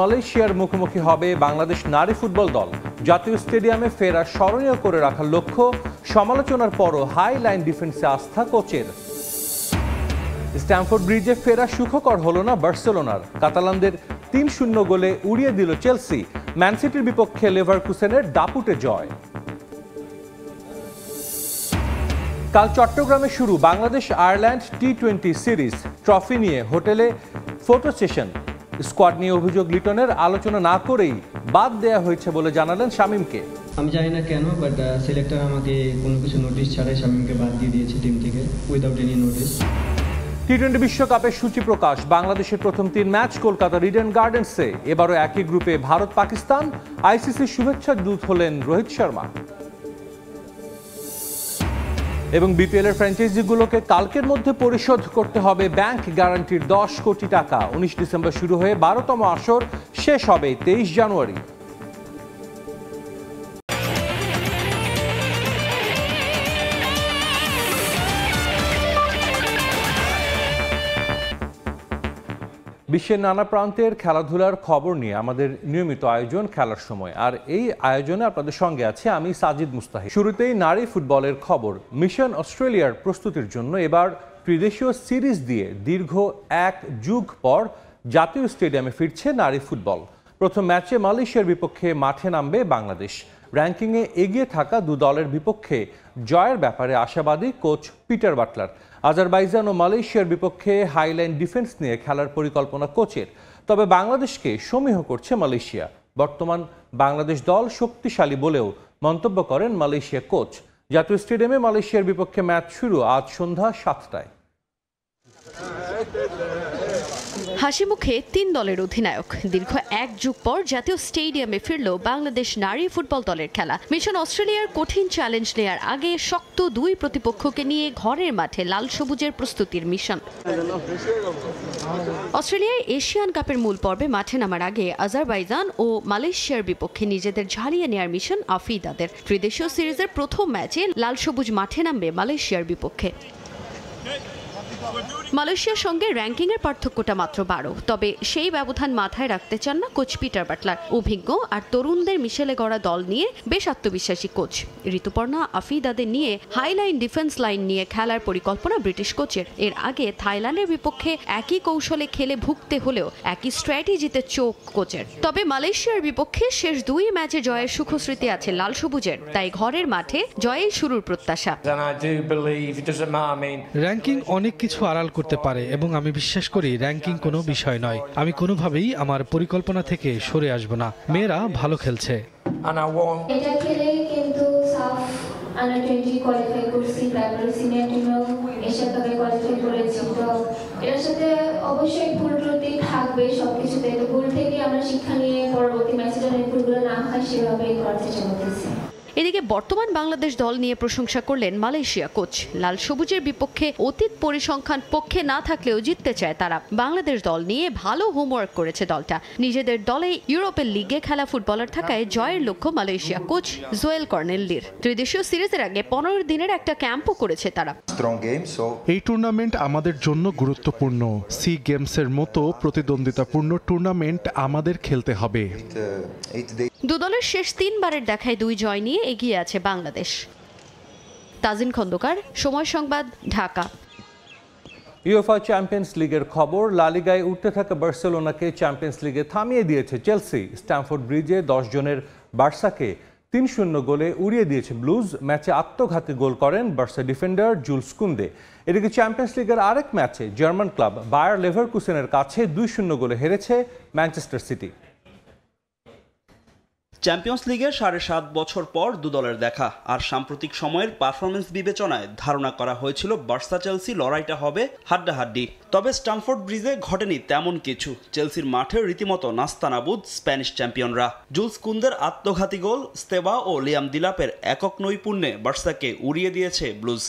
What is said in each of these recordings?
মালয়েশিয়ার মুখোমুখি হবে বাংলাদেশ নারী ফুটবল দল। জাতীয় স্টেডিয়ামে ফেরা স্মরণীয় করে রাখার লক্ষ্য। সমালোচনার পরও হাই লাইন ডিফেন্সে আস্থা কোচের। স্ট্যামফোর্ড ব্রিজে ফেরা সুখকর হলো না বার্সেলোনার। কাতালানদের ৩-০ গোলে উড়িয়ে দিল চেলসি। ম্যান সিটির বিপক্ষে লেভারকুসেনের দাপুটে জয়। কাল চট্টগ্রামে শুরু বাংলাদেশ আয়ারল্যান্ড টি-20 সিরিজ। ট্রফি নিয়ে হোটেলে ফটো সেশন। স্কোয়াড নিয়ে অভিযোগ লিটনের আলোচনা না করেই বাদ দেয়া হয়েছে বলে জানালেন শামীমকে। আমি জানি না কেন, বাট সিলেক্টর আমাকে কোনো কিছু নোটিশ ছাড়াই শামীমকে বাদ দিয়ে দিয়েছে টিম থেকে, উইদাউট এনি নোটিশ। টি-20 বিশ্বকাপের সূচি প্রকাশ। বাংলাদেশের প্রথম 3 ম্যাচ কলকাতার ইডেন গার্ডেন্সে। এবারও একই গ্রুপে ভারত পাকিস্তান। আইসিসির শুভেচ্ছা দূত হলেন রোহিত শর্মা। এবং বিপিএল এর ফ্র্যাঞ্চাইজিগুলোকে কালকের মধ্যে পরিশোধ করতে হবে ব্যাংক গ্যারান্টির 10 কোটি টাকা। 19 ডিসেম্বর শুরু হয়ে 12তম আসর শেষ হবে 23 জানুয়ারি। বিশ্বের নানা প্রান্তের খেলাধুলার খবর নিয়ে আমাদের নিয়মিত আয়োজন খেলার সময়। আর এই আয়োজনে আপনাদের সঙ্গে আছে আমি সাজিদ মুস্তাহিদ। শুরুতেই নারী ফুটবলের খবর। মিশন অস্ট্রেলিয়ার প্রস্তুতির জন্য এবার ত্রিদেশীয় সিরিজ দিয়ে দীর্ঘ 1 যুগ পর জাতীয় স্টেডিয়ামে ফিরছে নারী ফুটবল। প্রথম ম্যাচে মালয়েশিয়ার বিপক্ষে মাঠে নামবে বাংলাদেশ। র্যাঙ্কিংয়ে এগিয়ে থাকা দু দলের বিপক্ষে জয়ের ব্যাপারে আশাবাদী কোচ পিটার বাটলার। আজারবাইজান ও মালয়েশিয়ার বিপক্ষে হাইলাইন ডিফেন্স নিয়ে খেলার পরিকল্পনা কোচের। তবে বাংলাদেশকে সমীহ করছে মালয়েশিয়া। বর্তমান বাংলাদেশ দল শক্তিশালী বলেও মন্তব্য করেন মালয়েশিয়া কোচ। জাতীয় স্টেডিয়ামে মালয়েশিয়ার বিপক্ষে ম্যাচ শুরু আজ সন্ধ্যা 7টায়। হাসি মুখে 3 দলের অধিনায়ক। দীর্ঘ 1 যুগ পর জাতীয় স্টেডিয়ামে ফিরল বাংলাদেশ নারী ফুটবল দলের খেলা। মিশন অস্ট্রেলিয়ার কঠিন চ্যালেঞ্জ নেয়ার আগে শক্ত 2 প্রতিপক্ষকে নিয়ে ঘরের মাঠে লাল সবুজের প্রস্তুতির মিশন। অস্ট্রেলিয়ায় এশিয়ান কাপের মূল পর্বে মাঠে নামার আগে আজারবাইজান ও মালয়েশিয়ার বিপক্ষে নিজেদের ঝালিয়ে নেয়ার মিশন আফিদাদের। ত্রিদেশীয় সিরিজের প্রথম ম্যাচে লাল সবুজ মাঠে নামবে মালয়েশিয়ার বিপক্ষে। মালয়েশিয়ার সঙ্গে র্যাঙ্কিংয়ের পার্থক্যটা মাত্র 12। তবে সেই ব্যবধান মাথায় রাখতে চান না কোচ পিটার বাটলার। অভিজ্ঞ আর তরুণদের মিশেলে গড়া দল নিয়ে বেশ আত্মবিশ্বাসী কোচ। ঋতুপর্ণা আফিদাদের নিয়ে হাইলাইন ডিফেন্স লাইন নিয়ে খেলার পরিকল্পনা ব্রিটিশ কোচের। এর আগে থাইল্যান্ডের বিপক্ষে একই কৌশলে খেলে ভুগতে হলেও একই স্ট্র্যাটেজিতে চোখ কোচের। তবে মালয়েশিয়ার বিপক্ষে শেষ 2 ম্যাচে জয়ের সুখস্মৃতি আছে লাল সবুজের। তাই ঘরের মাঠে জয়েই শুরুর প্রত্যাশা। র্যাঙ্কিং অনেক কিছু আড়াল করতে পারে এবং আমি বিশ্বাস করি র্যাঙ্কিং কোনো বিষয় নয়। আমি কোনোভাবেই আমার পরিকল্পনা থেকে সরে আসব না। মেয়েরা ভালো খেলছে। এটা খেলে কিন্তু সাফ আন্ডার 20 কোয়ালিফাই করছি, তারপরে সিনিয়র টিমেও এশিয়া কাপে কোয়ালিফাই করেছি। তো এর সাথে অবশ্যই ভুল ত্রুটি থাকবে সবকিছুতে। তো ভুল থেকে আমরা শিক্ষা নিয়ে পরবর্তী ম্যাচে যেন ভুলগুলো না হয় সেভাবেই করার চেষ্টা করতেছি। এদিকে বর্তমান বাংলাদেশ দল নিয়ে প্রশংসা করলেন মালয়েশিয়া কোচ। লাল সবুজের বিপক্ষে অতীত পরিসংখ্যান পক্ষে না থাকলেও জিততে চায় তারা। বাংলাদেশ দল নিয়ে ভালো হোমওয়ার্ক করেছে দলটা। নিজেদের দলে ইউরোপের লিগে খেলা ফুটবলার থাকায় জয়ের লক্ষ্য মালয়েশিয়া কোচ জোয়েল কর্নেললির। ত্রিদেশীয় সিরিজের আগে 15 দিনের একটা ক্যাম্পও করেছে তারা। এই টুর্নামেন্ট আমাদের জন্য গুরুত্বপূর্ণ। সি গেমসের মতো প্রতিদ্বন্দ্বিতাপূর্ণ টুর্নামেন্ট আমাদের খেলতে হবে। দু দলের শেষ 3 বারের দেখায় 2 জয় নিয়ে এগিয়ে আছে বাংলাদেশ। তাজিন খন্দকার, সময় সংবাদ, ঢাকা। ইউএফা চ্যাম্পিয়ন্স লিগের খবর। লা লিগায় উঠতে থাকা বার্সেলোনাকে চ্যাম্পিয়ন্স লিগে থামিয়ে দিয়েছে চেলসি। স্ট্যামফোর্ড ব্রিজে 10 জনের বার্সাকে 3-0 গোলে উড়িয়ে দিয়েছে ব্লুজ। ম্যাচে আত্মঘাতী গোল করেন বার্সা ডিফেন্ডার জুলস কুন্দে। এদিকে চ্যাম্পিয়ন্স লিগের আরেক ম্যাচে জার্মান ক্লাব বায়ার লেভারকুসেনের কাছে 2-0 গোলে হেরেছে ম্যানচেস্টার সিটি। চ্যাম্পিয়ন্স লিগের 7.5 বছর পর দু দলের দেখা। আর সাম্প্রতিক সময়ের পারফরমেন্স বিবেচনায় ধারণা করা হয়েছিল বার্সা চেলসি লড়াইটা হবে হাড্ডাহাড্ডি। তবে স্ট্যামফোর্ড ব্রিজে ঘটেনি তেমন কিছু। চেলসির মাঠে রীতিমতো নাস্তানাবুদ স্প্যানিশ চ্যাম্পিয়নরা। জুলস কুন্দের আত্মঘাতী গোল, স্তেবা ও লিয়াম দিলাপের একক নৈপুণ্যে বার্সাকে উড়িয়ে দিয়েছে ব্লুজ।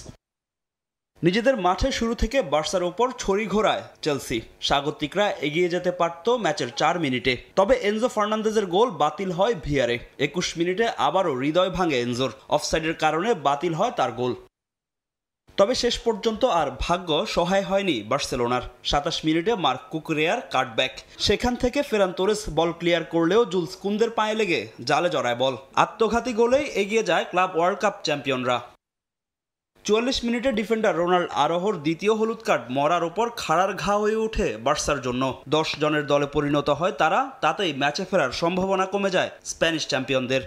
নিজেদের মাঠে শুরু থেকে বার্সার ওপর ছড়ি ঘোরায় চেলসি। স্বাগতিকরা এগিয়ে যেতে পারত ম্যাচের 4 মিনিটে। তবে এনজো ফার্নান্দেজের গোল বাতিল হয় ভিআরে। 21 মিনিটে আবারও হৃদয় ভাঙে এনজোর। অফসাইডের কারণে বাতিল হয় তার গোল। তবে শেষ পর্যন্ত আর ভাগ্য সহায় হয়নি বার্সেলোনার। ২৭ মিনিটে মার্ক কুকুরেয়ার কাটব্যাক, সেখান থেকে ফেরান তোরেস বল ক্লিয়ার করলেও জুলস কুন্দের পায়ে লেগে জালে জড়ায় বল। আত্মঘাতী গোলেই এগিয়ে যায় ক্লাব ওয়ার্ল্ড কাপ চ্যাম্পিয়নরা। ৪৪ মিনিটে ডিফেন্ডার রোনাল্ড আরোহোর দ্বিতীয় হলুদ কার্ড মরার ওপর খাড়ার ঘা হয়ে ওঠে বার্সার জন্য। ১০ জনের দলে পরিণত হয় তারা, তাতেই ম্যাচে ফেরার সম্ভাবনা কমে যায় স্প্যানিশ চ্যাম্পিয়নদের।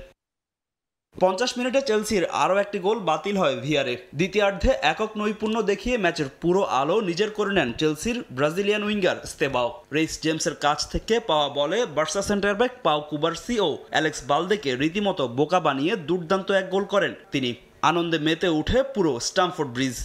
৫০ মিনিটে চেলসির আরও একটি গোল বাতিল হয় ভিআরে। দ্বিতীয়ার্ধে একক নৈপুণ্য দেখিয়ে ম্যাচের পুরো আলো নিজের করে নেন চেলসির ব্রাজিলিয়ান উইঙ্গার স্তেবাও। রেইস জেমসের কাছ থেকে পাওয়া বলে বার্সা সেন্টার ব্যাক পাও কুবার্সি ও অ্যালেক্স বালদেকে রীতিমতো বোকা বানিয়ে দুর্দান্ত এক গোল করেন তিনি। আনন্দে মেতে উঠে পুরো স্টামফোর্ড ব্রিজ।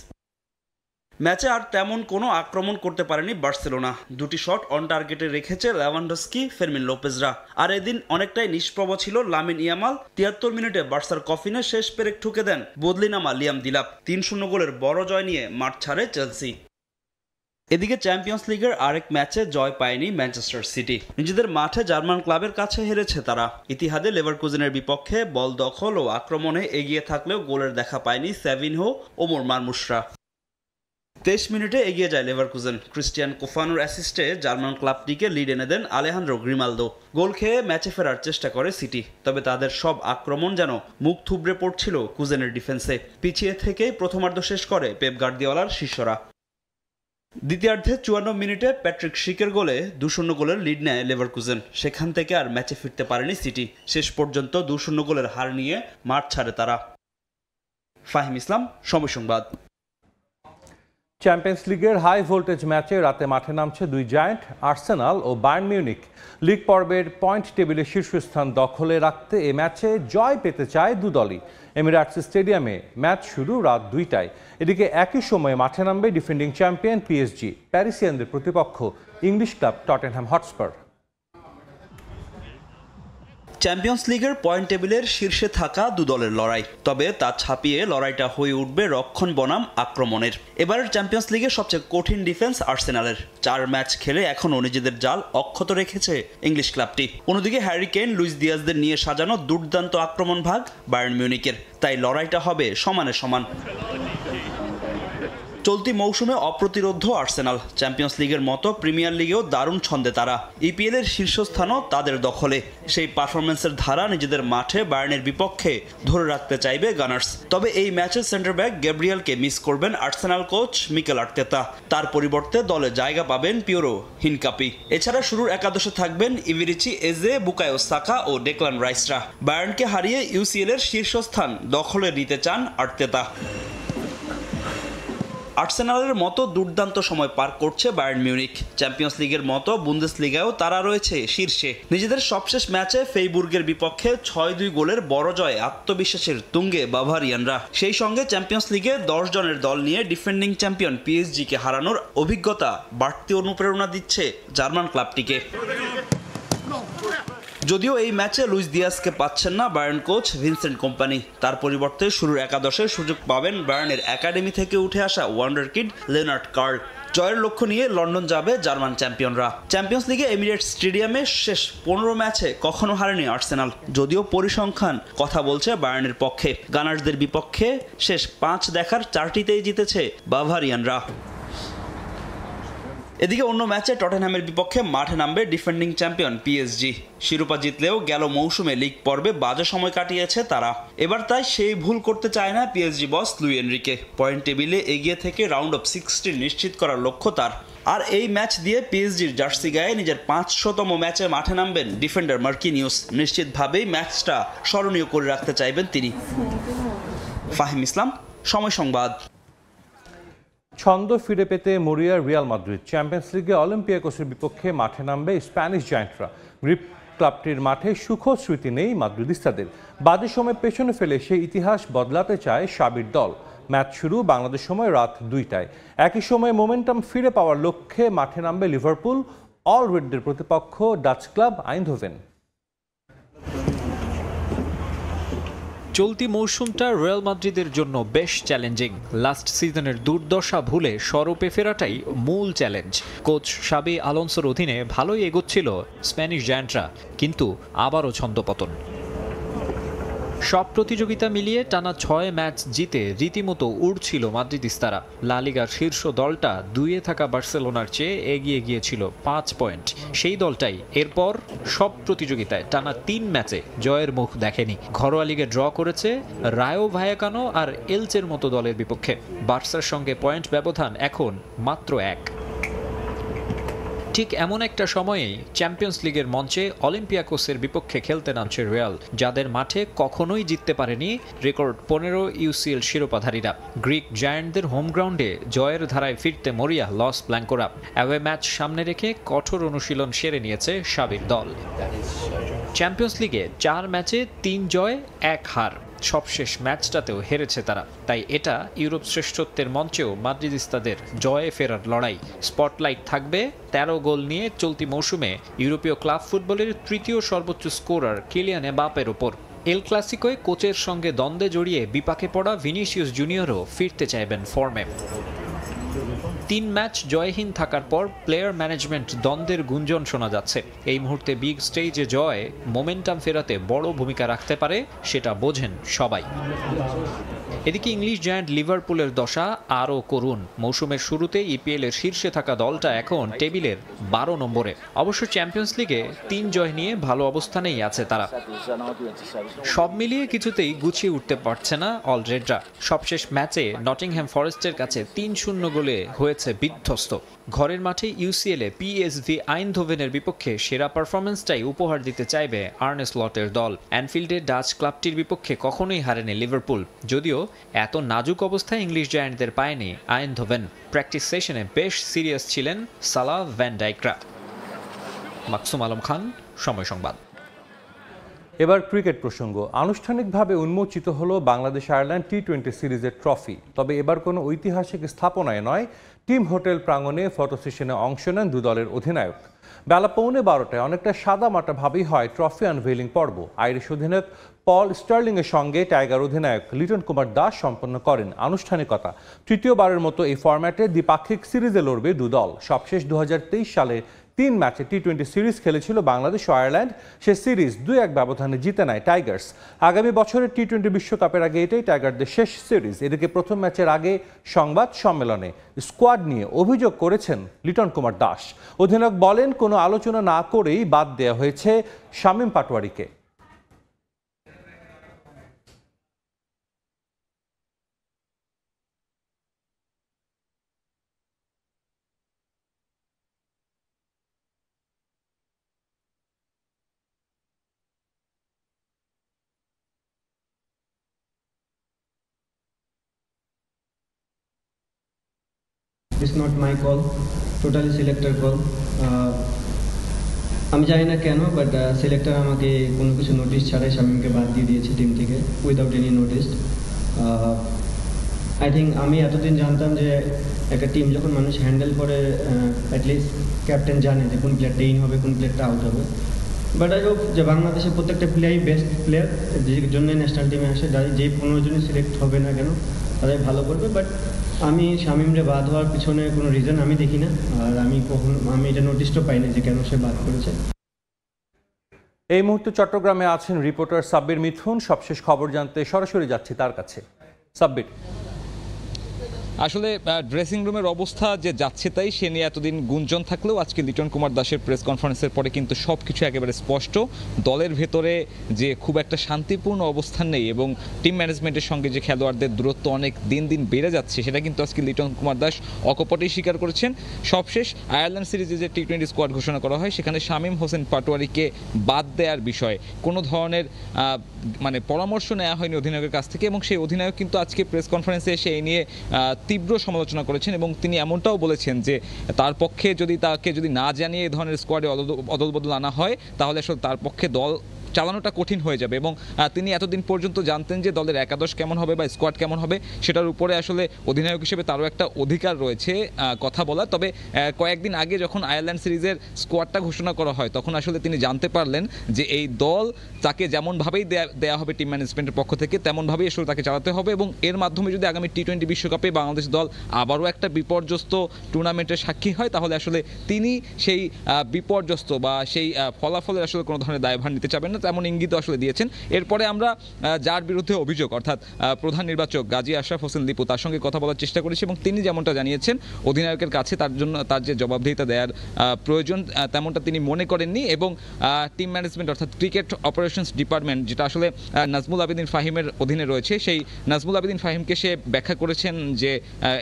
ম্যাচে আর তেমন কোনো আক্রমণ করতে পারেনি বার্সেলোনা। দুটি শট অন টার্গেটে রেখেছে লেভানডস্কি, ফেরমিন লোপেজরা। আর এদিন অনেকটাই নিষ্প্রভ ছিল লামিন ইয়ামাল। ৭৩ মিনিটে বার্সার কফিনে শেষ পেরেক ঠুকে দেন বদলিনামা লিয়াম দিলাপ। ৩-০ গোলের বড় জয় নিয়ে মাঠ ছাড়ে চেলসি। এদিকে চ্যাম্পিয়ন্স লিগের আরেক ম্যাচে জয় পায়নি ম্যানচেস্টার সিটি। নিজেদের মাঠে জার্মান ক্লাবের কাছে হেরেছে তারা। ইতিহাদে লেভারকুজেনের বিপক্ষে বল দখল ও আক্রমণে এগিয়ে থাকলেও গোলের দেখা পায়নি সেভিনহো, ওমর মারমুশরা। ২৩ মিনিটে এগিয়ে যায় লেভারকুজেন। ক্রিস্টিয়ান কোফানোর অ্যাসিস্টে জার্মান ক্লাবটিকে লিড এনে দেন আলেহান্দ্রো গ্রিমালদো। গোল খেয়ে ম্যাচে ফেরার চেষ্টা করে সিটি, তবে তাদের সব আক্রমণ যেন মুখ থুবড়ে পড়ছিল কুজেনের ডিফেন্সে। পিছিয়ে থেকেই প্রথমার্ধ শেষ করে পেপ গার্দিওলার শিষ্যরা। দ্বিতীয়ার্ধে ৫৪ মিনিটে প্যাট্রিক শিকের গোলে ২-০ গোলের লিড নেয় লেভারকুজেন। সেখান থেকে আর ম্যাচে ফিরতে পারেনি সিটি। শেষ পর্যন্ত ২-০ গোলের হার নিয়ে মাঠ ছাড়ে তারা। ফাহিম ইসলাম, সময় সংবাদ। চ্যাম্পিয়ন্স লিগের হাই ভোল্টেজ ম্যাচে রাতে মাঠে নামছে দুই জায়ান্ট, আর্সেনাল ও বায়ার্ন মিউনিখ। লিগ পর্বের পয়েন্ট টেবিলে শীর্ষস্থান দখলে রাখতে এ ম্যাচে জয় পেতে চায় দু দলই। এমিরেটস স্টেডিয়ামে ম্যাচ শুরু রাত ২টায়। এদিকে একই সময়ে মাঠে নামবে ডিফেন্ডিং চ্যাম্পিয়ন পিএসজি। প্যারিসিয়ানদের প্রতিপক্ষ English club Tottenham Hotspur. Champions লিগের পয়েন্ট টেবিলের শীর্ষে থাকা দু দলের লড়াই, তবে তা ছাপিয়ে লড়াইটা হয়ে উঠবে রক্ষণ বনাম আক্রমণের। এবারের চ্যাম্পিয়ন্স লিগের সবচেয়ে কঠিন ডিফেন্স আর্সেনালের। ৪ ম্যাচ খেলে এখনও নিজেদের জাল অক্ষত রেখেছে ইংলিশ ক্লাবটি। অন্যদিকে হ্যারি কেইন, লুইস দিয়াজদের নিয়ে সাজানো দুর্দান্ত আক্রমণ ভাগ বায়ার্ন মিউনিখের। তাই লড়াইটা হবে সমানে সমান। চলতি মৌসুমে অপ্রতিরোধ্য আর্সেনাল। চ্যাম্পিয়ন্স লিগের মতো প্রিমিয়ার লিগেও দারুণ ছন্দে তারা। ইপিএল এর শীর্ষস্থানও তাদের দখলে। সেই পারফরমেন্সের ধারা নিজেদের মাঠে বায়ার্নের বিপক্ষে ধরে রাখতে চাইবে গানার্স। তবে এই ম্যাচের সেন্টার ব্যাক গ্যাব্রিয়েলকে মিস করবেন আর্সেনাল কোচ মিকেল আর্তেতা। তার পরিবর্তে দলে জায়গা পাবেন পিওরো হিনকাপি। এছাড়া শুরুর একাদশে থাকবেন ইভিরিচি, এজে, বুকায়ো সাকা ও ডেক্লান রাইসরা। বায়ার্নকে হারিয়ে ইউসিএল এর শীর্ষস্থান দখলে নিতে চান আর্তেতা। আর্সেনালের মতো দুর্দান্ত সময় পার করছে বায়ার্ন মিউনিখ। চ্যাম্পিয়ন্স লিগের মতো বুন্দেসলিগায়ও তারা রয়েছে শীর্ষে। নিজেদের সবশেষ ম্যাচে ফেইবুর্গের বিপক্ষে ৬-২ গোলের বড় জয়ে আত্মবিশ্বাসের তুঙ্গে বাভারিয়ানরা। সেই সঙ্গে চ্যাম্পিয়ন্স লিগে ১০ জনের দল নিয়ে ডিফেন্ডিং চ্যাম্পিয়ন পিএসজিকে হারানোর অভিজ্ঞতা বাড়তি অনুপ্রেরণা দিচ্ছে জার্মান ক্লাবটিকে। যদিও এই ম্যাচে লুইস দিয়াজকে পাচ্ছেন না বায়ার্ন কোচ ভিনসেন্ট কোম্পানি। তার পরিবর্তে শুরুর একাদশে সুযোগ পাবেন বায়ার্নের একাডেমি থেকে উঠে আসা ওয়ান্ডারকিড লেনার্ড কার্ল। জয়ের লক্ষ্য নিয়ে লন্ডন যাবে জার্মান চ্যাম্পিয়নরা। চ্যাম্পিয়ন্স লিগে এমিরেটস স্টেডিয়ামে শেষ ১৫ ম্যাচে কখনো হারেনি আর্সেনাল। যদিও পরিসংখ্যান কথা বলছে বায়ার্নের পক্ষে। গানার্সদের বিপক্ষে শেষ ৫ দেখার ৪টিতেই জিতেছে বাভারিয়ানরা। এদিকে অন্য ম্যাচে টটেনহ্যামের বিপক্ষে মাঠে নামবে ডিফেন্ডিং চ্যাম্পিয়ন পিএসজি। শিরোপা জিতলেও গেল মৌসুমে লিগ পর্বে বাজে সময় কাটিয়েছে তারা। এবার তাই সেই ভুল করতে চায় না পিএসজি বস লুই এনরিকে। পয়েন্ট টেবিলে এগিয়ে থেকে রাউন্ড অফ 16 নিশ্চিত করার লক্ষ্য তার। আর এই ম্যাচ দিয়ে পিএসজির জার্সি গায়ে নিজের ৫০০তম ম্যাচে মাঠে নামবেন ডিফেন্ডার মার্কিনিউস। নিশ্চিতভাবেই ম্যাচটা স্মরণীয় করে রাখতে চাইবেন তিনি। ফাহিম ইসলাম, সময় সংবাদ। ছন্দ ফিরে পেতে মরিয়া রিয়াল মাদ্রিদ। চ্যাম্পিয়ন্স লিগে অলিম্পিয়াকোসের বিপক্ষে মাঠে নামবে স্প্যানিশ জায়ান্টরা। গ্রিক ক্লাবটির মাঠে সুখ স্মৃতি নেই মাদ্রিদিস্তাদের। বাজে সময় পেছনে ফেলে সেই ইতিহাস বদলাতে চায় সাবির দল। ম্যাচ শুরু বাংলাদেশ সময় রাত ২টায়। একই সময়ে মোমেন্টাম ফিরে পাওয়ার লক্ষ্যে মাঠে নামবে লিভারপুল। অল রেডদের প্রতিপক্ষ ডাচ ক্লাব আইনধোভেন। চলতি মৌসুমটা রিয়াল মাদ্রিদের জন্য বেশ চ্যালেঞ্জিং। লাস্ট সিজনের দুর্দশা ভুলে সরপে ফেরাটাই মূল চ্যালেঞ্জ। কোচ শাবি আলোনসোর অধীনে ভালোই এগোচ্ছিল স্প্যানিশ জায়ান্টরা, কিন্তু আবারও ছন্দপতন। সব প্রতিযোগিতা মিলিয়ে টানা 6 ম্যাচ জিতে রীতিমতো উড়ছিল মাদ্রিদিস্তারা। লা লিগার শীর্ষ দলটা 2-এ থাকা বার্সেলোনার চেয়ে এগিয়ে গিয়েছিল 5 পয়েন্ট। সেই দলটাই এরপর সব প্রতিযোগিতায় টানা 3 ম্যাচে জয়ের মুখ দেখেনি। ঘরোয়া লিগে ড্র করেছে রায়ো ভায়াকানো আর এলচের মতো দলের বিপক্ষে। বার্সার সঙ্গে পয়েন্ট ব্যবধান এখন মাত্র 1। ঠিক এমন একটা সময়েই চ্যাম্পিয়ন্স লিগের মঞ্চে অলিম্পিয়াকোসের বিপক্ষে খেলতে নামছে রিয়াল, যাদের মাঠে কখনোই জিততে পারেনি রেকর্ড 15 ইউসিএল শিরোপাধারীরা। গ্রিক জায়ান্টদের হোম গ্রাউন্ডে জয়ের ধারায় ফিরতে মরিয়া লস ব্ল্যাঙ্কোরা। অ্যাওয়ে ম্যাচ সামনে রেখে কঠোর অনুশীলন সেরে নিয়েছে সাবির দল। চ্যাম্পিয়ন্স লিগে 4 ম্যাচে 3 জয় 1 হার। সবশেষ ম্যাচটাতেও হেরেছে তারা। তাই এটা ইউরোপ শ্রেষ্ঠত্বের মঞ্চেও মাদ্রিদিস্তাদের জয়ে ফেরার লড়াই। স্পটলাইট থাকবে 13 গোল নিয়ে চলতি মৌসুমে ইউরোপীয় ক্লাব ফুটবলের তৃতীয় সর্বোচ্চ স্কোরার কিলিয়ান এমবাপ্পের ওপর। এল ক্লাসিকোয় কোচের সঙ্গে দ্বন্দ্বে জড়িয়ে বিপাকে পড়া ভিনিসিয়াস জুনিয়রও ফিরতে চাইবেন ফর্মে। 3 ম্যাচ জয়হীন থাকার পর প্লেয়ার ম্যানেজমেন্ট দ্বন্দ্বের গুঞ্জন শোনা যাচ্ছে। এই মুহূর্তে বিগ স্টেজে জয় মোমেন্টাম ফেরাতে বড় ভূমিকা রাখতে পারে, সেটা বোঝেন সবাই। এদিকে ইংলিশ জায়ান্ট লিভারপুলের দশা আরও করুণ। মৌসুমের শুরুতে ইপিএল এর শীর্ষে থাকা দলটা এখন টেবিলের 12 নম্বরে। অবশ্য চ্যাম্পিয়ন্স লিগে 3 জয় নিয়ে ভালো অবস্থানেই আছে তারা। সব মিলিয়ে কিছুতেই গুছিয়ে উঠতে পারছে না অলরেডরা। সবশেষ ম্যাচে নটিংহ্যাম ফরেস্টের কাছে 3-0 গোলে হয়েছে বিধ্বস্ত। ঘরের মাঠে ইউসিএলে পিএসভি আইনধোভেনের বিপক্ষে সেরা পারফরম্যান্সটাই উপহার দিতে চাইবে আর্নে স্লটের দল। অ্যানফিল্ডে ডাচ ক্লাবটির বিপক্ষে কখনোই হারেনি লিভারপুল, যদিও এত নাজুক অবস্থায় ইংলিশ জায়ান্টদের পায়নি আইনধোভেন। প্র্যাকটিস সেশনে বেশ সিরিয়াস ছিলেন সালাহ ভ্যান ডাইকরা। মাকসুম আলম খান, সময় সংবাদ। এবার ক্রিকেট প্রসঙ্গ। আনুষ্ঠানিকভাবে উন্মোচিত হলো বাংলাদেশ আয়ারল্যান্ড টি-20 সিরিজের ট্রফি। তবে এবার কোনো ঐতিহাসিক স্থাপনায় নয়, টিম হোটেল প্রাঙ্গণে ফটো সেশনে অংশ নেন 2 দলের অধিনায়ক। বেলা 11:15টায় অনেকটা সাদামাটা ভাবেই হয় ট্রফি আনভেইলিং পর্ব। আইরিশ অধিনায়ক পল স্টার্লিংয়ের সঙ্গে টাইগার অধিনায়ক লিটন কুমার দাস সম্পন্ন করেন আনুষ্ঠানিকতা। তৃতীয়বারের মতো এই ফরম্যাটে দ্বিপাক্ষিক সিরিজে লড়বে 2 দল। সবশেষ 2023 সালে 3 ম্যাচে টি-20 সিরিজ খেলেছিল বাংলাদেশ ও আয়ারল্যান্ড। সে সিরিজ 2-1 ব্যবধানে জিতে নেয় টাইগার্স। আগামী বছরের টি-20 বিশ্বকাপের আগে এটাই টাইগারদের শেষ সিরিজ। এদিকে প্রথম ম্যাচের আগে সংবাদ সম্মেলনে স্কোয়াড নিয়ে অভিযোগ করেছেন লিটন কুমার দাস। অধিনায়ক বলেন, কোনো আলোচনা না করেই বাদ দেওয়া হয়েছে Shamim পাটোয়ারিকে। It's not my call, totally selector call. আমি জানি না কেন, বাট সিলেক্টর আমাকে কোনো কিছু নোটিশ ছাড়াই শামীমকে বাদ দিয়ে দিয়েছে টিম থেকে, without any notice. I think আমি এতদিন জানতাম যে একটা টিম যখন মানুষ হ্যান্ডেল করে অ্যাটলিস্ট ক্যাপ্টেন জানে যে কোন প্লেয়ারটা ইন হবে, কোন প্লেয়ারটা আউট হবে। বাট আই হোপ যে বাংলাদেশের প্রত্যেকটা প্লেয়ারই বেস্ট প্লেয়ার, যে জন্য ন্যাশনাল টিমে আসে, যে 15 জনই সিলেক্ট হবে না কেন তারাই ভালো করবে। বাট আমি শামীমরে বাদ হওয়ার পিছনে কোনো রিজন আমি দেখি না, আর আমি এটা নোটিশও পাইনি যে কেন সে বাদ করেছে। এই মুহূর্তে চট্টগ্রামে আছেন রিপোর্টার সাব্বির মিথুন। সবশেষ খবর জানতে সরাসরি যাচ্ছি তার কাছে। সাব্বির, আসলে ড্রেসিং রুমের অবস্থা যে যাচ্ছে তাই সে নিয়ে এতদিন গুঞ্জন থাকলেও আজকে লিটন কুমার দাসের প্রেস কনফারেন্সের পরে কিন্তু সব কিছু একেবারে স্পষ্ট। দলের ভেতরে যে খুব একটা শান্তিপূর্ণ অবস্থান নেই এবং টিম ম্যানেজমেন্টের সঙ্গে যে খেলোয়াড়দের দূরত্ব অনেক দিন দিন বেড়ে যাচ্ছে, সেটা কিন্তু আজকে লিটন কুমার দাস অকপটেই স্বীকার করেছেন। সবশেষ আয়ারল্যান্ড সিরিজে যে টি-20 স্কোয়াড ঘোষণা করা হয়, সেখানে শামীম হোসেন পাটোয়ারিকে বাদ দেওয়ার বিষয়ে কোনো ধরনের পরামর্শ নেওয়া হয়নি অধিনায়কের কাছ থেকে, এবং সেই অধিনায়ক কিন্তু আজকে প্রেস কনফারেন্সে এসে এই নিয়ে তীব্র সমালোচনা করেছেন এবং তিনি এমনটাও বলেছেন যে তার পক্ষে তাকে যদি না জানিয়ে এই ধরনের স্কোয়াডে অদলবদল আনা হয়, তাহলে আসলে তার পক্ষে দল চালানোটা কঠিন হয়ে যাবে। এবং তিনি এতদিন পর্যন্ত জানতেন যে দলের একাদশ কেমন হবে বা স্কোয়াড কেমন হবে, সেটার উপরে আসলে অধিনায়ক হিসেবে তারও একটা অধিকার রয়েছে কথা বলার। তবে কয়েকদিন আগে যখন আয়ারল্যান্ড সিরিজের স্কোয়াডটা ঘোষণা করা হয়, তখন আসলে তিনি জানতে পারলেন যে এই দল তাকে যেমনভাবেই দেওয়া হবে টিম ম্যানেজমেন্টের পক্ষ থেকে, তেমনভাবেই আসলে তাকে চালাতে হবে। এবং এর মাধ্যমে যদি আগামী টি-20 বিশ্বকাপে বাংলাদেশ দল আবারও একটা বিপর্যস্ত টুর্নামেন্টের সাক্ষী হয়, তাহলে আসলে তিনি সেই বিপর্যস্ত বা সেই ফলাফলের আসলে কোনো ধরনের দায়ভার নিতে চাবেন না। তেমন ইঙ্গিত আসলে দিয়েছেন। এরপরে আমরা যার বিরুদ্ধে অভিযোগ অর্থাৎ প্রধান নির্বাচক গাজী আশরাফ হোসেন দীপু তার সঙ্গে কথা বলার চেষ্টা করেছি এবং তিনি যেমনটা জানিয়েছেন অধিনায়কের কাছে তার যে জবাবদিহিতা দেওয়ার প্রয়োজন তেমনটা তিনি মনে করেননি এবং টিম ম্যানেজমেন্ট অর্থাৎ ক্রিকেট অপারেশনস ডিপার্টমেন্ট যেটা আসলে নাজমুল আবেদিন ফাহিমের অধীনে রয়েছে সেই নাজমুল আবেদিন ফাহিমকে সে ব্যাখ্যা করেছেন যে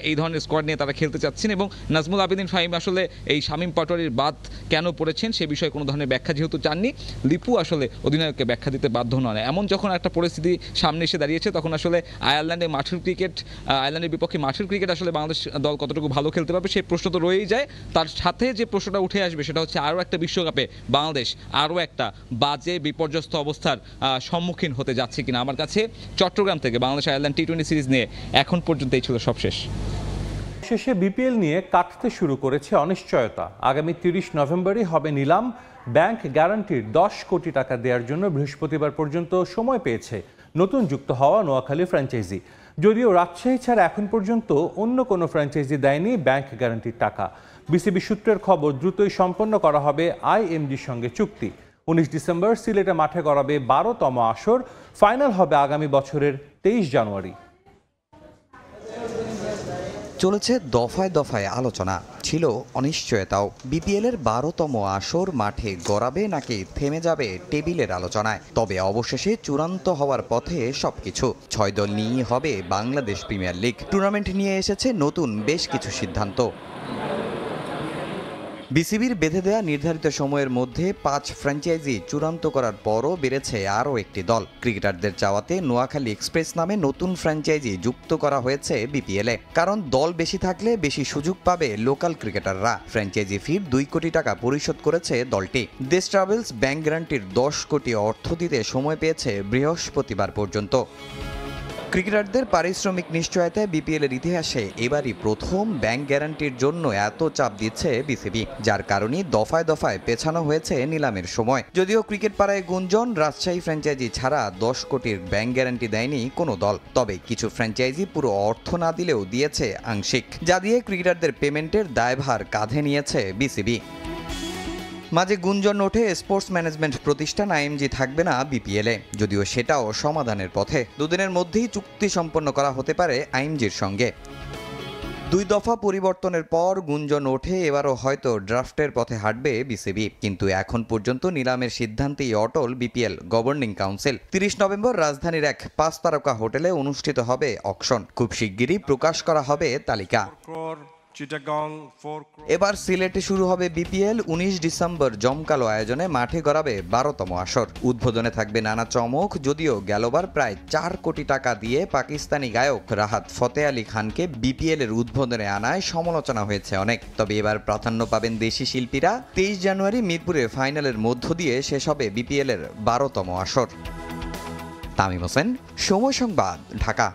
এই ধরনের স্কোয়াড নিয়ে তারা খেলতে চাচ্ছেন এবং নাজমুল আবেদিন ফাহিম আসলে এই শামীম পাটোয়ারির বাদ কেন পড়েছেন সে বিষয়ে কোনো ধরনের ব্যাখ্যা যেহেতু চাননি, লিপু আসলে অধিনায়ককে ব্যাখ্যা দিতে বাধ্য নয়। এমন যখন একটা পরিস্থিতি সামনে এসে দাঁড়িয়েছে তখন আসলে আয়ারল্যান্ডের বিপক্ষে মাঠের ক্রিকেট আসলে বাংলাদেশ দল কতটুকু ভালো খেলতে পারবে সেই প্রশ্ন তো রয়েই যায়। তার সাথে যে প্রশ্নটা উঠে আসবে সেটা হচ্ছে আরও একটা বিশ্বকাপে বাংলাদেশ আরও একটা বাজে বিপর্যস্ত অবস্থার সম্মুখীন হতে যাচ্ছে কিনা। আমার কাছে চট্টগ্রাম থেকে বাংলাদেশ আয়ারল্যান্ড টি-20 সিরিজ নিয়ে এখন পর্যন্ত এই ছিল সবশেষ। শেষে বিপিএল নিয়ে কাটতে শুরু করেছে অনিশ্চয়তা। আগামী 30 নভেম্বরই হবে নিলাম। ব্যাংক গ্যারান্টির 10 কোটি টাকা দেওয়ার জন্য বৃহস্পতিবার পর্যন্ত সময় পেয়েছে নতুন যুক্ত হওয়া নোয়াখালী ফ্র্যাঞ্চাইজি। যদিও রাজশাহী ছাড়া এখন পর্যন্ত অন্য কোনো ফ্র্যাঞ্চাইজি দেয়নি ব্যাংক গ্যারান্টির টাকা। বিসিবি সূত্রের খবর দ্রুতই সম্পন্ন করা হবে আইএমজির সঙ্গে চুক্তি। 19 ডিসেম্বর সিলেটে মাঠে গড়াবে 12তম আসর। ফাইনাল হবে আগামী বছরের 23 জানুয়ারি। চলেছে দফায় দফায় আলোচনা, ছিল অনিশ্চয়তাও। বিপিএলের 12তম আসর মাঠে গড়াবে নাকি থেমে যাবে টেবিলের আলোচনায়। তবে অবশেষে চূড়ান্ত হওয়ার পথে সবকিছু। 6 দল নিয়েই হবে বাংলাদেশ প্রিমিয়ার লিগ। টুর্নামেন্ট নিয়ে এসেছে নতুন বেশ কিছু সিদ্ধান্ত। বিসিবির বেঁধে দেয়া নির্ধারিত সময়ের মধ্যে 5 ফ্র্যাঞ্চাইজি চূড়ান্ত করার পরও বেড়েছে আরও একটি দল। ক্রিকেটারদের চাওয়াতে নোয়াখালী এক্সপ্রেস নামে নতুন ফ্র্যাঞ্চাইজি যুক্ত করা হয়েছে বিপিএলে। কারণ দল বেশি থাকলে বেশি সুযোগ পাবে লোকাল ক্রিকেটাররা। ফ্র্যাঞ্চাইজি ফির 2 কোটি টাকা পরিশোধ করেছে দলটি। দেশ ট্রাভেলস ব্যাংক গ্যারান্টির 10 কোটি অর্থ দিতে সময় পেয়েছে বৃহস্পতিবার পর্যন্ত। ক্রিকেটারদের পারিশ্রমিক নিশ্চয়তায় বিপিএলের ইতিহাসে এবারই প্রথম ব্যাংক গ্যারান্টির জন্য এত চাপ দিচ্ছে বিসিবি, যার কারণে দফায় দফায় পেছানো হয়েছে নিলামের সময়। যদিও ক্রিকেট পাড়ায় গুঞ্জন রাজশাহী ফ্র্যাঞ্চাইজি ছাড়া 10 কোটির ব্যাংক গ্যারান্টি দেয়নি কোনো দল। তবে কিছু ফ্র্যাঞ্চাইজি পুরো অর্থ না দিলেও দিয়েছে আংশিক, যা দিয়ে ক্রিকেটারদের পেমেন্টের দায়ভার কাঁধে নিয়েছে বিসিবি। মাঝে গুঞ্জন ওঠে স্পোর্টস ম্যানেজমেন্ট প্রতিষ্ঠান আইএমজি থাকবে না বিপিএলে, যদিও সেটাও সমাধানের পথে। দুদিনের মধ্যেই চুক্তি সম্পন্ন করা হতে পারে আইএমজির সঙ্গে। 2 দফা পরিবর্তনের পর গুঞ্জন ওঠে এবারও হয়তো ড্রাফটের পথে হাঁটবে বিসিবি। কিন্তু এখন পর্যন্ত নিলামের সিদ্ধান্তেই অটল বিপিএল গভর্নিং কাউন্সিল। 30 নভেম্বর রাজধানীর এক 5 তারকা হোটেলে অনুষ্ঠিত হবে অকশন। খুব শিগগিরই প্রকাশ করা হবে তালিকা। এবার সিলেটে শুরু হবে বিপিএল। 19 ডিসেম্বর জমকালো আয়োজনে মাঠে গড়াবে 12তম আসর। উদ্বোধনে থাকবে নানা চমক। যদিও গেলবার প্রায় 4 কোটি টাকা দিয়ে পাকিস্তানি গায়ক রাহাত ফতে আলী খানকে বিপিএল এর উদ্বোধনে আনায় সমালোচনা হয়েছে অনেক। তবে এবার প্রাধান্য পাবেন দেশি শিল্পীরা। 23 জানুয়ারি মিরপুরে ফাইনালের মধ্য দিয়ে শেষ হবে বিপিএল এর 12তম আসর। তামিম হোসেন, সময় সংবাদ, ঢাকা।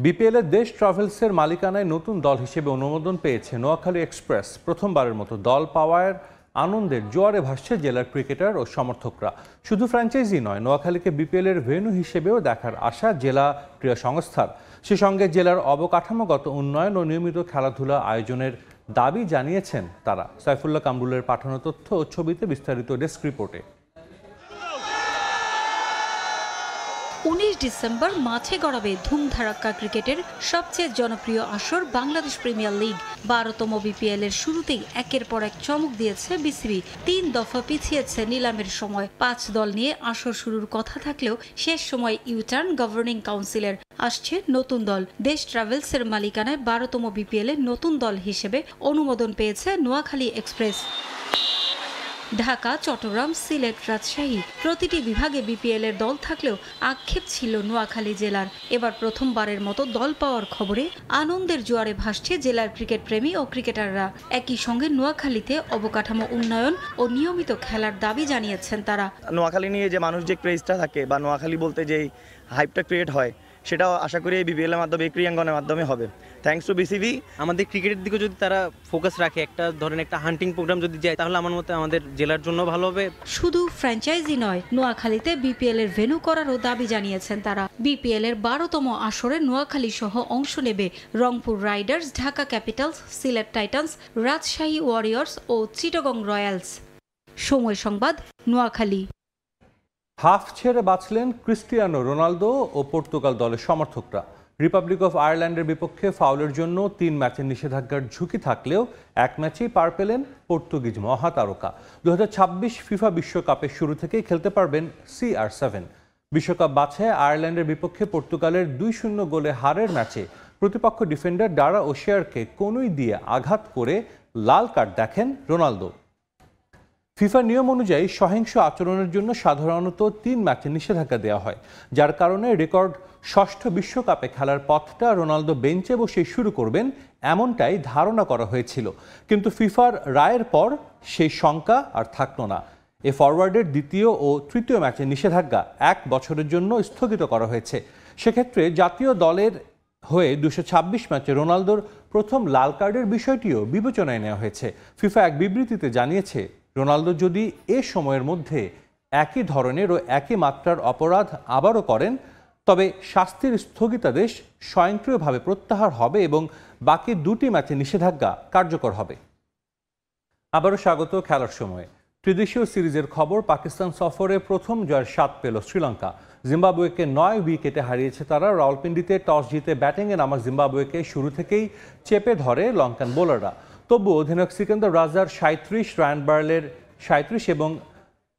বিপিএলের দেশ ট্রাভেলসের মালিকানায় নতুন দল হিসেবে অনুমোদন পেয়েছে নোয়াখালী এক্সপ্রেস। প্রথমবারের মতো দল পাওয়ার আনন্দের জোয়ারে ভাসছে জেলার ক্রিকেটার ও সমর্থকরা। শুধু ফ্র্যাঞ্চাইজি নয়, নোয়াখালীকে বিপিএলের ভেন্যু হিসেবেও দেখার আশা জেলা ক্রীড়া সংস্থার। সে সঙ্গে জেলার অবকাঠামোগত উন্নয়ন ও নিয়মিত খেলাধুলা আয়োজনের দাবি জানিয়েছেন তারা। সাইফুল্লাহ কামরুলের পাঠানো তথ্য ও ছবিতে বিস্তারিত ডেস্ক রিপোর্টে। 19 ডিসেম্বর মাঠে গড়াবে ধুমধারাক্কা ক্রিকেটের সবচেয়ে জনপ্রিয় আসর বাংলাদেশ প্রিমিয়ার লিগ। 12তম বিপিএল এর শুরুতেই একের পর এক চমক দিয়েছে বিসিবি। 3 দফা পিছিয়েছে নিলামের সময়। 5 দল নিয়ে আসর শুরুর কথা থাকলেও শেষ সময় ইউটার্ন গভর্নিং কাউন্সিলের। আসছে নতুন দল। দেশ ট্রাভেলসের মালিকানায় 12তম বিপিএল এর নতুন দল হিসেবে অনুমোদন পেয়েছে নোয়াখালী এক্সপ্রেস। ঢাকা, চট্টগ্রাম, সিলেট, রাজশাহী প্রতিটি বিভাগে বিপিএল এর দল থাকলেও আক্ষেপ ছিল নোয়াখালী জেলার। এবার প্রথমবারের মতো দল পাওয়ার খবরে আনন্দের জোয়ারে ভাসছে জেলার ক্রিকেট প্রেমী ও ক্রিকেটাররা। একই সঙ্গে নোয়াখালীতে অবকাঠামো উন্নয়ন ও নিয়মিত খেলার দাবি জানিয়েছেন তারা। নোয়াখালী নিয়ে যে মানুষ যে ক্রেজটা থাকে বা নোয়াখালী বলতে যে হাইপটা ক্রিয়েট হয়, সেটাও আশা করি এই বিপিএল এর মাধ্যমে, ক্রিয়াঙ্গনের মাধ্যমে হবে। Thanks to BCB. আমাদের ক্রিকেটের দিকে যদি তারা ফোকাস রাখে, একটা ধরেন একটা হান্টিং প্রোগ্রাম যদি যায়, তাহলে আমার মতে আমাদের জেলার জন্য ভালো হবে। শুধু ফ্র্যাঞ্চাইজি নয়, নোয়াখালীতে বিপিএল এর ভেন্যু করারও দাবি জানিয়েছেন তারা। বিপিএল এর 12তম আসরে নোয়াখালী সহ অংশ নেবে Rangpur riders, Dhaka capitals, Sylhet titans, Rajshahi warriors ও চিটাগং রয়্যালস। সময় সংবাদ, নোয়াখালী। হাফ ছেড়ে বাঁচলেন ক্রিস্টিয়ানো রোনালদো ও পর্তুগাল দলের সমর্থকরা। রিপাবলিক অফ আয়ারল্যান্ডের বিপক্ষে ফাউলের জন্য 3 ম্যাচের নিষেধাজ্ঞার ঝুঁকি থাকলেও এক ম্যাচেই পার পেলেন পর্তুগিজ মহাতারকা। 2026 ফিফা বিশ্বকাপের শুরু থেকেই খেলতে পারবেন CR7। বিশ্বকাপ বাছায় আয়ারল্যান্ডের বিপক্ষে পর্তুগালের 2-0 গোলে হারের ম্যাচে প্রতিপক্ষ ডিফেন্ডার ডারা ওশিয়ারকে কনুই দিয়ে আঘাত করে লাল কার্ড দেখেন রোনালদো। ফিফা নিয়ম অনুযায়ী সহিংস আচরণের জন্য সাধারণত 3 ম্যাচে নিষেধাজ্ঞা দেওয়া হয়, যার কারণে রেকর্ড 6ষ্ঠ বিশ্বকাপে খেলার পথটা রোনালদো বেঞ্চে বসে শুরু করবেন এমনটাই ধারণা করা হয়েছিল। কিন্তু ফিফার রায়ের পর সেই শঙ্কা আর থাকল না। এ ফরওয়ার্ডের দ্বিতীয় ও তৃতীয় ম্যাচে নিষেধাজ্ঞা 1 বছরের জন্য স্থগিত করা হয়েছে। সেক্ষেত্রে জাতীয় দলের হয়ে 226 ম্যাচে রোনালদোর প্রথম লাল কার্ডের বিষয়টিও বিবেচনায় নেওয়া হয়েছে। ফিফা এক বিবৃতিতে জানিয়েছে, রোনালদো যদি এ সময়ের মধ্যে একই ধরনের ও একই মাত্রার অপরাধ আবারও করেন, তবে শাস্তির স্থগিতাদেশ স্বয়ংক্রিয়ভাবে প্রত্যাহার হবে এবং বাকি 2টি ম্যাচে নিষেধাজ্ঞা কার্যকর হবে। আবারও স্বাগত খেলার সময়ে। ত্রিদেশীয় সিরিজের খবর। পাকিস্তান সফরে প্রথম জয়ের স্বাদ পেল শ্রীলঙ্কা। জিম্বাবুয়েকে 9 উইকেটে হারিয়েছে তারা। রাওয়ালপিন্ডিতে টস জিতে ব্যাটিংয়ে নামা জিম্বাবুয়েকে শুরু থেকেই চেপে ধরে লঙ্কান বোলাররা। তবু অধিনায়ক সিকান্দার রাজার 37, রায়ান বার্লের 37 এবং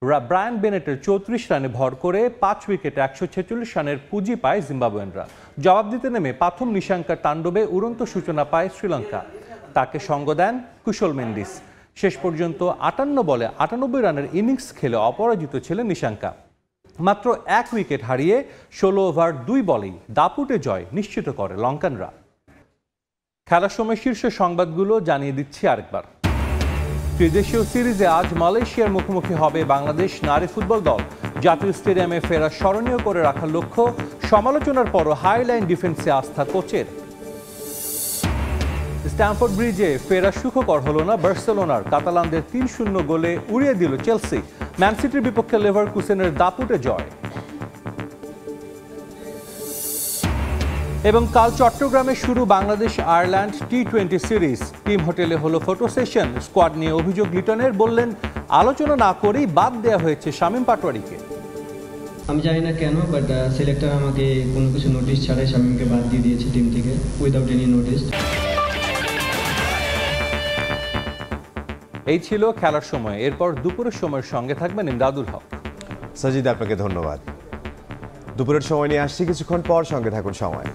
ব্রায়ান বেনেটের 34 রানে ভর করে 5 উইকেটে 146 রানের পুঁজি পায় জিম্বাবুয়ানরা। জবাব দিতে নেমে প্রথম নিশাঙ্কার তাণ্ডবে উড়ন্ত সূচনা পায় শ্রীলঙ্কা। তাকে সঙ্গ দেন কুশল মেন্ডিস। শেষ পর্যন্ত 58 বলে 98 রানের ইনিংস খেলে অপরাজিত ছিলেন নিশাঙ্কা। মাত্র 1 উইকেট হারিয়ে 16 ওভার 2 বলেই দাপুটে জয় নিশ্চিত করে লঙ্কানরা। খেলার সময় শীর্ষ সংবাদগুলো জানিয়ে দিচ্ছি আরেকবার। ত্রিদেশীয় সিরিজে আজ মালয়েশিয়ার মুখোমুখি হবে বাংলাদেশ নারী ফুটবল দল। জাতীয় স্টেডিয়ামে ফেরা স্মরণীয় করে রাখার লক্ষ্য। সমালোচনার পরও হাইলাইন ডিফেন্সে আস্থা কোচের। স্ট্যামফোর্ড ব্রিজে ফেরা সুখকর হলো না বার্সেলোনার। কাতালানদের 3-0 গোলে উড়িয়ে দিল চেলসি। ম্যান সিটির বিপক্ষে লেভারকুসেনের দাপুটে জয়। এবং কাল চট্টগ্রামে শুরু Bangladesh Ireland T20 series. Team হোটেলে হলো ফটো সেশন। স্কোয়াড নিয়ে অভিযোগ লিটনের, বললেন আলোচনা না করেই বাদ দেওয়া হয়েছে শামীম পাটোয়ারিকে। আমি জানি না কেন, বাট সিলেক্টর আমাকে কোনো কিছু নোটিশ ছাড়াই শামীমকে বাদ দিয়ে দিয়েছে টিম থেকে, উইদাউট এনি নোটিশ। এই ছিল খেলার সময়। এরপর দুপুরের সময়ের সঙ্গে থাকবেন ইমদাদুল হক। সাজিদ, আপনাকে ধন্যবাদ। দুপুরের সময় নিয়ে আসছি কিছুক্ষণ পর, সঙ্গে থাকুন সময়।